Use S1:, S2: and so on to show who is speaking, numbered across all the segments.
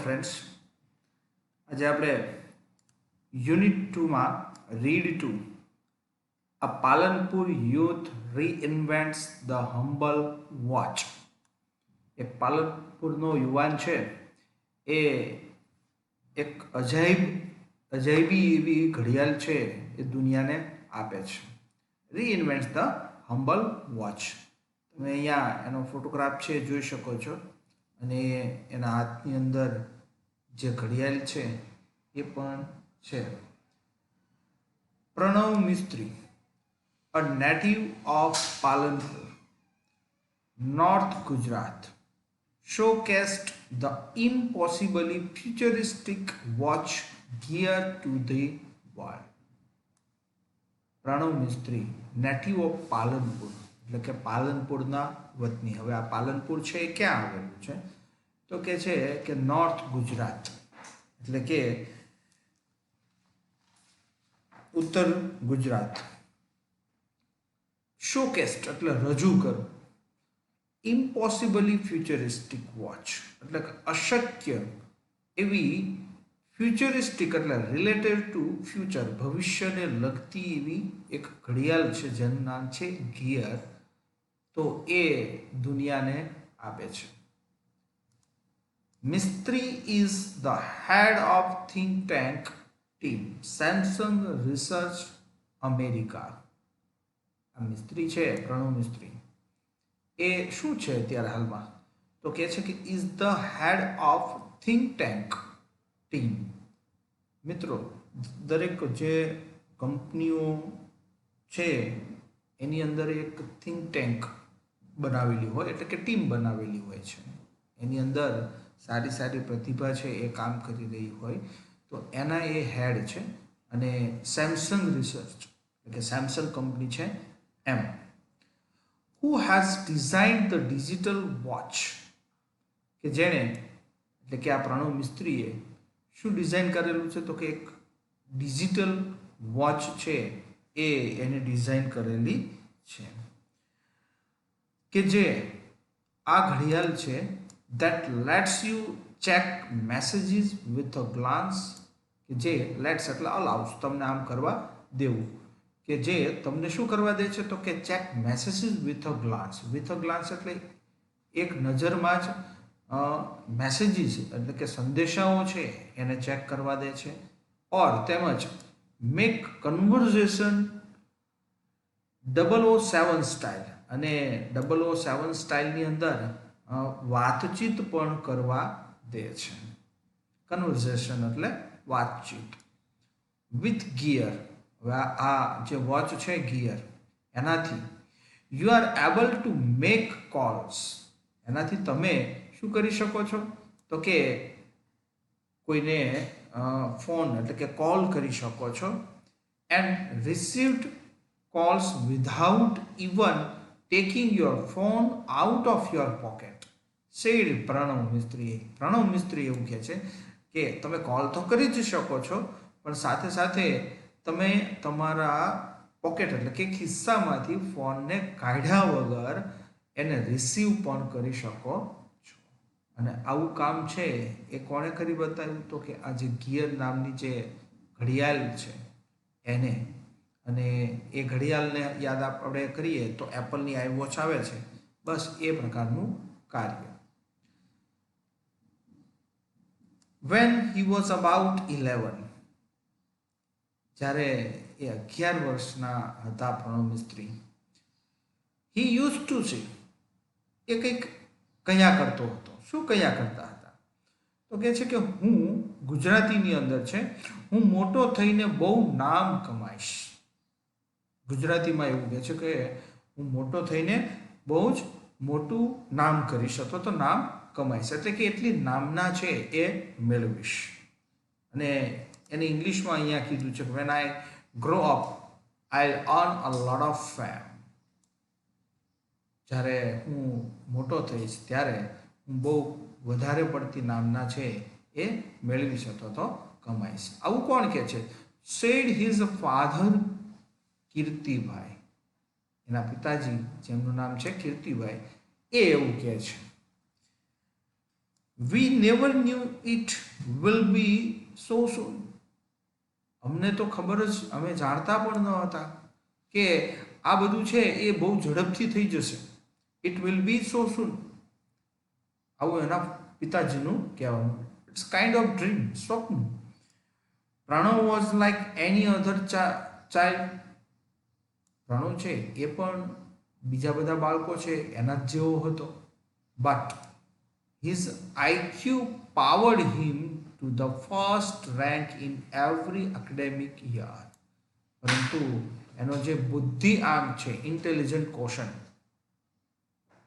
S1: Friends, आज આપણે unit 2 માં read 2 a Palanpur youth reinvents the humble watch. એક પાલનપુરનો યુવાન છે એ એક અજાયબી એવી ઘડિયાળ છે એ દુનિયાને આપે છે. રીઇન્વેન્ટ્સ ધ હમ્બલ વોચ. તમે અહીંયા એનો ફોટોગ્રાફ છે જોઈ શકો છો અને એના હાથની અંદર જે ઘડિયાળ છે એ પણ છે. પ્રણવ મિસ્ત્રી, a native of Palanpur, North Gujarat, showcased the impossibly futuristic watch gear to the world. Pranav Mistry, native of Palanpur, એટલે કે પાલનપુરના વતની. હવે આ પાલનપુર છે એ ક્યાં આવેલું છે? તો કે છે કે નોર્થ ગુજરાત, એટલે કે ઉત્તર ગુજરાત. શોકેસ્ડ એટલે રજૂ કરવું. ઇમ્પોસિબલી ફ્યુચરિસ્ટિક વોચ એટલે કે અશક્ય એવી ફ્યુચરિસ્ટિક એટલે રિલેટેડ ટુ ફ્યુચર, ભવિષ્યને લગતી એવી એક ઘડિયાળ છે જેનું નામ છે ગિયર. તો એ દુનિયાને આપે છે. Mistry is the head of think tank team Samsung Research America. આ મિસ્ત્રી છે પ્રણવ મિસ્ત્રી, એ શું છે અત્યારે હાલમાં? તો કહે છે કે is the head of think tank team. મિત્રો, દરેક જે કંપનીઓ છે એની અંદર એક થિંક ટેન્ક બનાવેલી હોય, એટલે કે ટીમ બનાવેલી હોય છે. એની અંદર સારી સારી પ્રતિભા છે એ કામ કરી રહી હોય તો એના એ હેડ છે. અને સેમસંગ રિસર્ચ એટલે કે સેમસંગ કંપની છે એમ. Who has designed the digital watch, કે જેણે એટલે કે આ પ્રણવ મિસ્ત્રીએ શું ડિઝાઇન કરેલું છે? તો કે એક ડિજિટલ વોચ છે એ એને ડિઝાઇન કરેલી છે કે જે આ ઘડિયાળ છે that lets you check messages with a glance, કે જે લેટ્સ એટલે અલાઉસ, તમને આમ કરવા દેવું, કે જે તમને શું કરવા દે છે? તો કે check messages with a Glance. With a Glance એટલે એક નજરમાં જ મેસેજીસ એટલે કે સંદેશાઓ છે એને ચેક કરવા દે છે. ઓર તેમજ મેક કન્વર્ઝેશન 007 સ્ટાઇલ, અને 007 સ્ટાઇલની અંદર વાતચીત પણ કરવા દે છે. કન્વર્ઝેશન એટલે વાતચીત. વિથ ગિયર, હવે આ જે વોચ છે ગિયર, એનાથી you are able to make calls, એનાથી તમે શું કરી શકો છો? તો કે કોઈને ફોન એટલે કે કોલ કરી શકો છો. And received calls without even taking your phone out of your pocket. Said Pranav Mistry. Pranav Mistry એવું કહે છે કે તમે કોલ તો કરી જ શકો છો, પણ સાથે સાથે તમે તમારા પોકેટ એટલે કે ખિસ્સામાંથી ફોનને કાઢ્યા વગર એને રિસીવ પણ કરી શકો છો. અને આવું કામ છે એ કોણે કરી બતાવ્યું? તો કે આ જે ગિયર નામની જે ઘડિયાળ છે એને. અને એ ઘડિયાળને યાદ આપણે કરીએ તો એપલની આઈવોચ આવે છે, બસ એ પ્રકારનું કાર્ય. વેન હી વોઝ અબાઉટ 11, જ્યારે એ 11 વર્ષના હતા પ્રણવ મિસ્ત્રી, હી યુઝ ટુ સી, એ કંઈક કયા કરતો હતો. શું કયા કરતા હતા? તો કહે છે કે હું ગુજરાતીની અંદર છે, હું મોટો થઈને બહુ નામ કમાઈશ. ગુજરાતીમાં એવું કહે છે કે હું મોટો થઈને બહુ જ મોટું નામ કરીશ અથવા તો નામ કમાઈશ, એટલે કે એટલી નામના છે એ મેળવીશ. અને એને ઇંગ્લિશમાં અહીંયા કીધું છે કે when I grow up I earn a lot of fame. જ્યારે હું મોટો થઈશ ત્યારે હું બહુ વધારે પડતી નામના છે એ મેળવીશ અથવા તો કમાઈશ. આવું કોણ કહે છે? Said his father Kirtibhai. એના પિતાજી જેમનું નામ છે કીર્તિભાઈ, એ એવું કહે છે. We never knew it will be so soon. અમને તો ખબર જ, અમે જાણતા પણ ન હતા કે આ બધું છે એ બહુ ઝડપથી થઈ જશે. ઇટ વિલ બી સો સૂન, આવું એના પિતાજીનું કહેવાનું. ઇટ્સ કાઇન્ડ ઓફ ડ્રીમ, સ્વપ્ન. Pranav was like any other child. Pranav છે એ પણ બીજા બધા બાળકો છે એના જ જેવો હતો. But his IQ powered him to the first rank in every academic year. પરંતુ એનો જે બુદ્ધિ આંક છે, ઇન્ટેલિજન્ટ કોશન,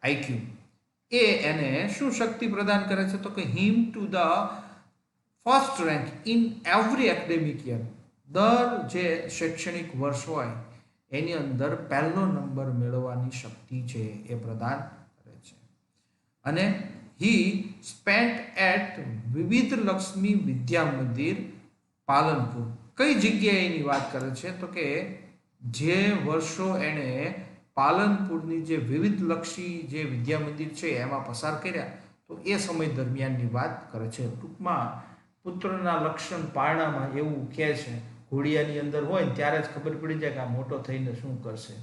S1: આઈક્યુ, એ એને શું શક્તિ પ્રદાન કરે છે? તો કે him to the first rank in every academic year. દર જે શૈક્ષણિક વર્ષ હોય એની અંદર પહેલો નંબર મેળવવાની શક્તિ છે એ પ્રદાન કરે છે. અને હી સ્પેન્ટ એટ વિવિધ લક્ષ્મી વિદ્યા મંદિર પાલનપુર. કઈ જગ્યાએ એની વાત કરે છે? તો કે જે વર્ષો એણે પાલનપુરની જે વિવિધ લક્ષી જે વિદ્યા મંદિર છે એમાં પસાર કર્યા, તો એ સમય દરમિયાનની વાત કરે છે. ટૂંકમાં પુત્રના લક્ષણ પારણામાં એવું કહે છે, ઘોડિયાની અંદર હોય ને ત્યારે જ ખબર પડી જાય કે આ મોટો થઈને શું કરશે.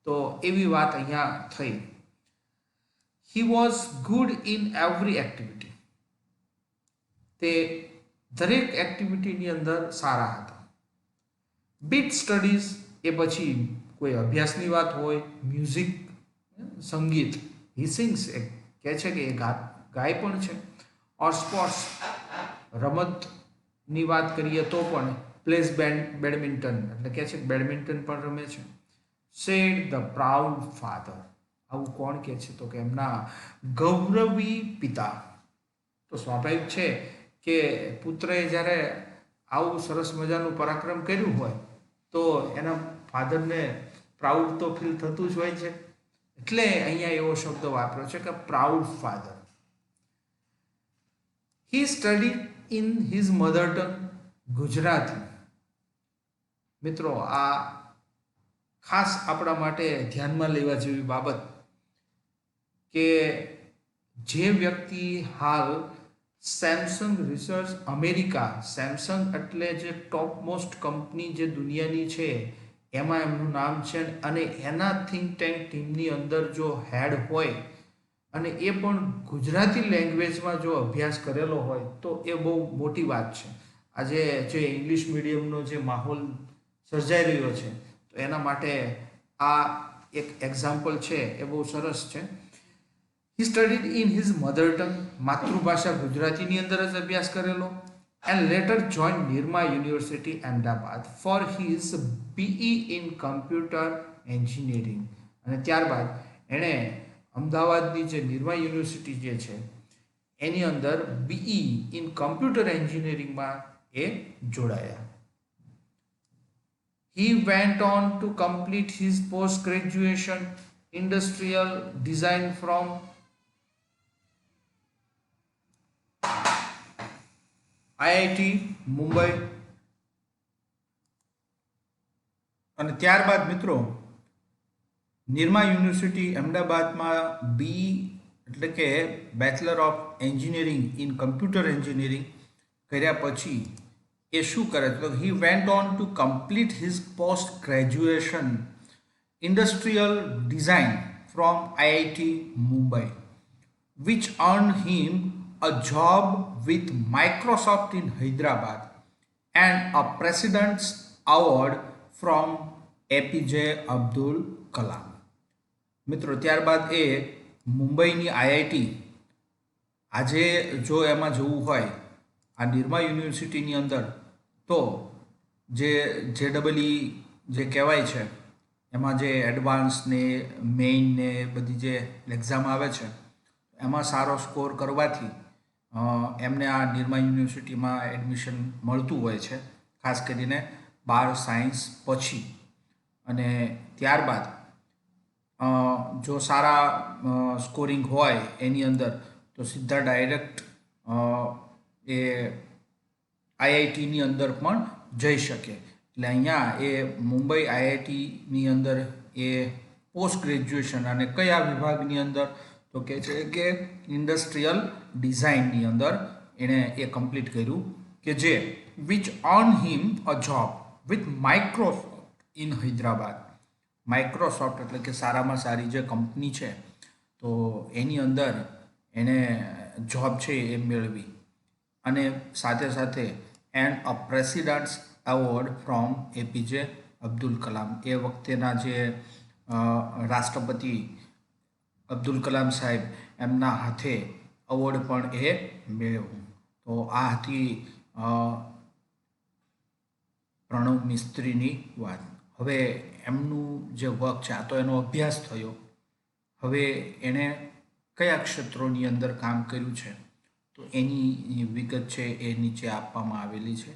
S1: તો એવી વાત અહીંયા થઈ. He was good in every activity. તે દરેક એક્ટિવિટીની અંદર સારા હતા. બીટ સ્ટડીઝ, એ પછી કોઈ અભ્યાસની વાત હોય, મ્યુઝિક, સંગીત, હી સિંગ્સ, એ કહે છે કે એ ગાય પણ છે. ઓર સ્પોર્ટ્સ, રમતની વાત કરીએ તો પણ પ્લેસ બેડમિન્ટન, એટલે કહે છે કે બેડમિન્ટન પણ રમે છે. Said the proud father. આવું કોણ કહે છે? તો કે એમના ગૌરવી પિતા. તો સ્વાભાવિક છે કે પુત્રએ જ્યારે આવું સરસ મજાનું પરાક્રમ કર્યું હોય તો એના ફાધરને પ્રાઉડ તો ફીલ થતું જ હોય છે. એટલે અહીંયા એવો શબ્દ વાપર્યો છે કે proud father. He studied in his mother tongue, Gujarati. મિત્રો, આ ખાસ આપણા માટે ધ્યાનમાં લેવા જેવી બાબત કે જે વ્યક્તિ હાલ સેમસંગ રિસર્ચ અમેરિકા, સેમસંગ એટલે જે ટોપ મોસ્ટ કંપની જે દુનિયાની છે એમાં એમનું નામ છે, અને એના થિંક ટેન્ક ટીમની અંદર જો હેડ હોય અને એ પણ ગુજરાતી લેંગ્વેજમાં જો અભ્યાસ કરેલો હોય તો એ બહુ મોટી વાત છે. આજે જે ઇંગ્લિશ મીડિયમનો જે માહોલ સર્જાઈ રહ્યો છે તો એના માટે આ એક એક્ઝામ્પલ છે એ બહુ સરસ છે. He studied in his mother tongue, માતૃભાષા ગુજરાતીની અંદર જ અભ્યાસ કરેલો. And later join Nirma University Ahmedabad for his BE in computer engineering. અને ત્યારબાદ એણે અમદાવાદની જે નિરમા યુનિવર્સિટી જે છે એની અંદર બીઈ ઇન કમ્પ્યુટર એન્જિનિયરિંગમાં એ જોડાયા. He went on to complete his post-graduation industrial design from IIT Mumbai. અને ત્યારબાદ મિત્રો નિરમા યુનિવર્સિટી અમદાવાદમાં બી એટલે કે bachelor of engineering in computer engineering કર્યા પછી એ શું કરે? તો he went on to complete his post graduation industrial design from IIT Mumbai, which earned him a job with Microsoft in Hyderabad and a President's Award from APJ Abdul Kalam. મિત્રો, ત્યારબાદ એ મુંબઈની IIT, આજે જો એમાં જવું હોય આ નિરમા યુનિવર્સિટીની અંદર તો જે JEE જે કહેવાય છે એમાં જે એડવાન્સ ને મેઇન ને બધી જે એક્ઝામ આવે છે એમાં સારો સ્કોર કરવાથી એમને આ નિરમા યુનિવર્સિટીમાં એડમિશન મળતું હોય છે, ખાસ કરીને 12 સાયન્સ પછી. અને ત્યારબાદ જો સારા સ્કોરિંગ હોય એની અંદર તો સીધા ડાયરેક્ટ એ IITની અંદર પણ જઈ શકે. એટલે અહીંયા એ મુંબઈ IITની અંદર એ પોસ્ટ ગ્રેજ્યુએશન અને કયા વિભાગની અંદર? તો કહે છે કે ઇન્ડસ્ટ્રીયલ ડિઝાઇનની અંદર એણે એ કમ્પ્લીટ કર્યું કે જે which earn him a job with Microsoft in Hyderabad. Microsoft એટલે કે સારામાં સારી જે કંપની છે તો એની અંદર એણે જોબ છે એ મેળવી અને સાથે સાથે and a president's award from APJ Abdul Kalam. એ વખતેના જે રાષ્ટ્રપતિ અબ્દુલ કલામ સાહેબ એમના હાથે એવોર્ડ પણ એ મેળવ્યું. તો આ હતી પ્રણવ મિસ્ત્રીની વાત. હવે એમનું જે વર્ક છે આ તો એનો અભ્યાસ થયો. હવે એણે કયા ક્ષેત્રોની અંદર કામ કર્યું છે તો એની વિગત છે એ નીચે આપવામાં આવેલી છે.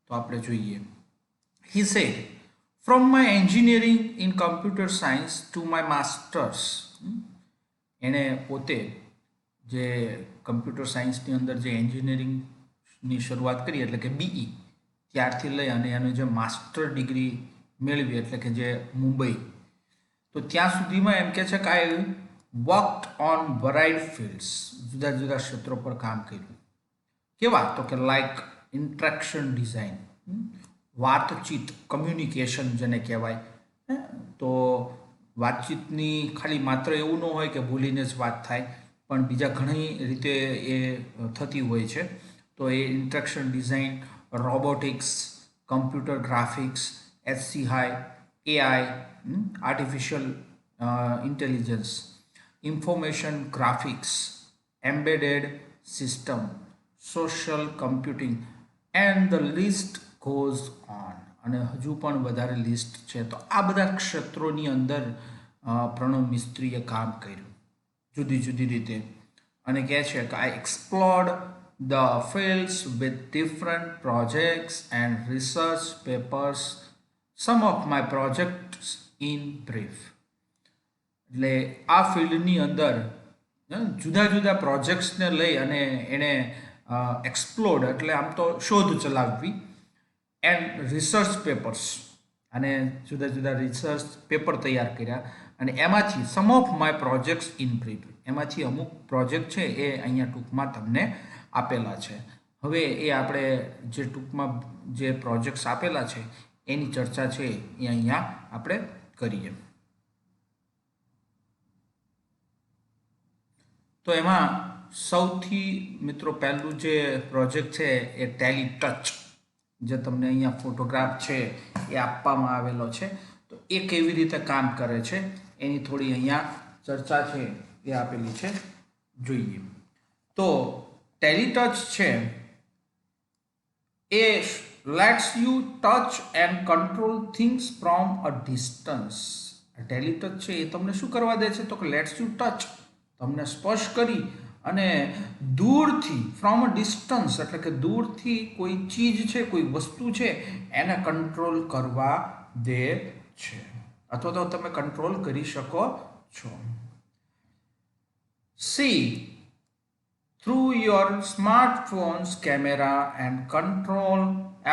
S1: તો આપણે જોઈએ. He said from my engineering in computer science to my masters. એણે પોતે જે કમ્પ્યુટર સાયન્સની અંદર જે એન્જિનિયરિંગની શરૂઆત કરી એટલે કે બીઈ ત્યારથી લઈ અને એનો જે માસ્ટર ડિગ્રી મેળવી એટલે કે જે મુંબઈ, તો ત્યાં સુધીમાં એમ કહે છે કે આઈ વર્કડ ઓન વરાઇડ ફિલ્ડ્સ. જુદા જુદા ક્ષેત્રો પર કામ કર્યું. કેવા તો કે લાઈક ઇન્ટ્રેક્શન ડિઝાઇન, વાતચીત કમ્યુનિકેશન જેને કહેવાય. તો વાતચીતની ખાલી માત્ર એવું ન હોય કે બોલીને જ વાત થાય પણ બીજા ઘણી રીતે એ થતી હોય છે. તો એ interaction design, robotics, computer graphics, HCI, AI, artificial intelligence, information graphics, embedded system, social computing and the list goes on. અને હજુ પણ વધારે લિસ્ટ છે. તો આ બધા ક્ષેત્રોની અંદર પ્રણવ મિસ્ત્રીએ કામ કર્યું જુદી જુદી રીતે. અને કહે છે કે I explored the fields with different projects and research papers, some of my projects in brief. એટલે આ ફિલ્ડની અંદર જુદા જુદા પ્રોજેક્ટ્સને લઈ અને એણે એક્સપ્લોર્ડ એટલે આમ તો શોધ ચલાવવી, એન્ડ રિસર્ચ પેપર્સ અને જુદા જુદા રિસર્ચ પેપર તૈયાર કર્યા. અને એમાંથી some of my projects in brief, એમાંથી અમુક પ્રોજેક્ટ છે એ અહીંયા ટૂંકમાં તમને આપેલા છે. હવે એ આપણે જે ટૂંકમાં જે પ્રોજેક્ટ્સ આપેલા છે એની ચર્ચા છે એ અહીંયા આપણે કરીએ. તો એમાં સૌથી મિત્રો પહેલું જે પ્રોજેક્ટ છે એ ટેલી ટચ, જે તમને અહીંયા ફોટોગ્રાફ છે એ આપવામાં આવેલો છે. તો એ કેવી રીતે કામ કરે છે એની થોડી અહીંયા ચર્ચા છે એ આપેલી છે, જોઈએ. તો ટેલી ટચ છે એ lets you touch and control things from a distance. Tele Touch છે એ તમને શું કરવા દે છે તો કે લેટ્સ યુ ટચ, તમને સ્પર્શ કરી અને દૂરથી ફ્રોમ અ ડિસ્ટન્સ એટલે કે દૂરથી કોઈ ચીજ છે કોઈ વસ્તુ છે એને કંટ્રોલ કરવા દે છે અથવા તો તમે કંટ્રોલ કરી શકો છો. C through your smartphone's camera and control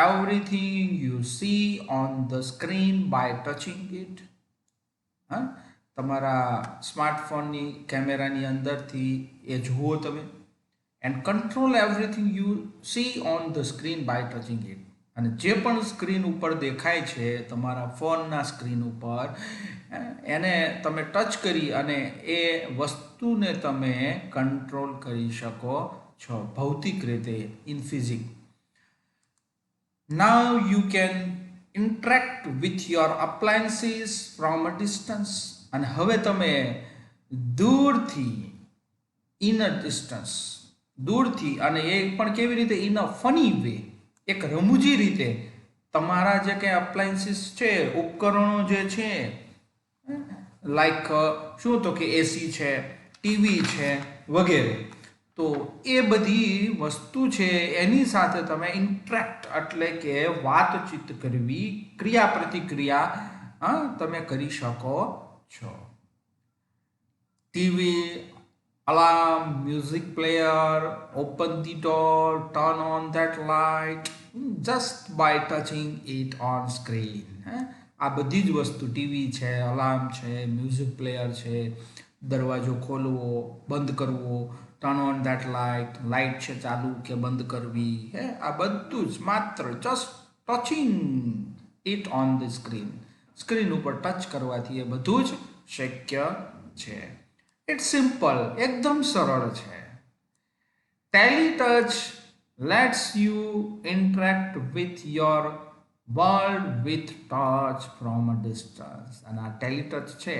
S1: everything you see on the screen by touching it. તમારા સ્માર્ટફોનની કેમેરાની અંદરથી એ જુઓ તમે, and control everything you see on the screen by touching it. અને જે પણ સ્ક્રીન ઉપર દેખાય છે તમારા ફોનના સ્ક્રીન ઉપર એને તમે ટચ કરી અને એ વસ્તુને તમે કંટ્રોલ કરી શકો છો ભૌતિક રીતે, in physique. Now you can interact with your appliances from a distance. અને હવે તમે દૂરથી, ઇન અ ડિસ્ટન્સ, દૂરથી, અને એ પણ કેવી રીતે, ઇન અ ફની વે, એક રમૂજી રીતે તમારા જે કંઈ અપ્લાયન્સીસ છે, ઉપકરણો જે છે, લાઈક શું તો કે એસી છે, ટીવી છે વગેરે, તો એ બધી વસ્તુ છે એની સાથે તમે ઇન્ટરેક્ટ એટલે કે વાતચીત કરવી, ક્રિયા પ્રતિક્રિયા તમે કરી શકો છો. TV, alarm, music player, open the door, turn on that light just by touching it on screen. આ બધી જ વસ્તુ, ટીવી છે, અલાર્મ છે, મ્યુઝિક પ્લેયર છે, દરવાજો ખોલવો બંધ કરવો, turn on that light, light છે ચાલુ કે બંધ કરવી, હે આ બધું જ માત્ર just touching it on the screen, screen ઉપર ટચ કરવાથી એ બધું જ શક્ય છે. ઇટ્સ સિમ્પલ, એકદમ સરળ છે. ટેલિટચ lets you interact with your world with touch from a distance. અને આ ટેલિટચ છે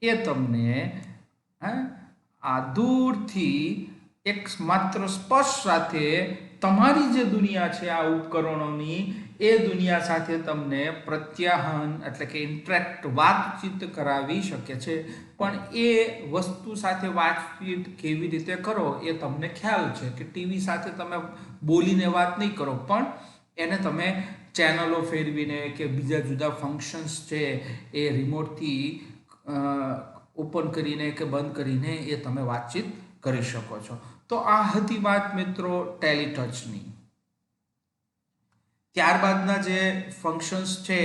S1: એ તમને આ દૂરથી એક માત્ર સ્પર્શ સાથે તમારી જે દુનિયા છે આ ઉપકરણોની એ દુનિયા સાથે તમને પ્રત્યાહન એટલે કે ઇન્ટરેક્ટ વાતચીત કરાવી શકે છે. પણ એ વસ્તુ સાથે વાતચીત કેવી રીતે કરો એ તમને ખ્યાલ છે કે ટીવી સાથે તમે બોલીને વાત નહીં કરો, પણ એને તમે ચેનલો ફેરવીને કે બીજા જુદા ફંક્શન્સ છે એ રિમોટથી ઓપન કરીને કે બંધ કરીને એ તમે વાતચીત કરી શકો છો. તો આ હતી વાત મિત્રો ટેલિટચની. ત્યારબાદના જે ફંક્શન્સ છે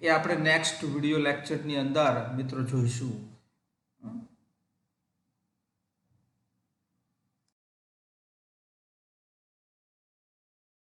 S1: એ આપણે નેક્સ્ટ વિડીયો લેક્ચરની અંદર મિત્રો જોઈશું.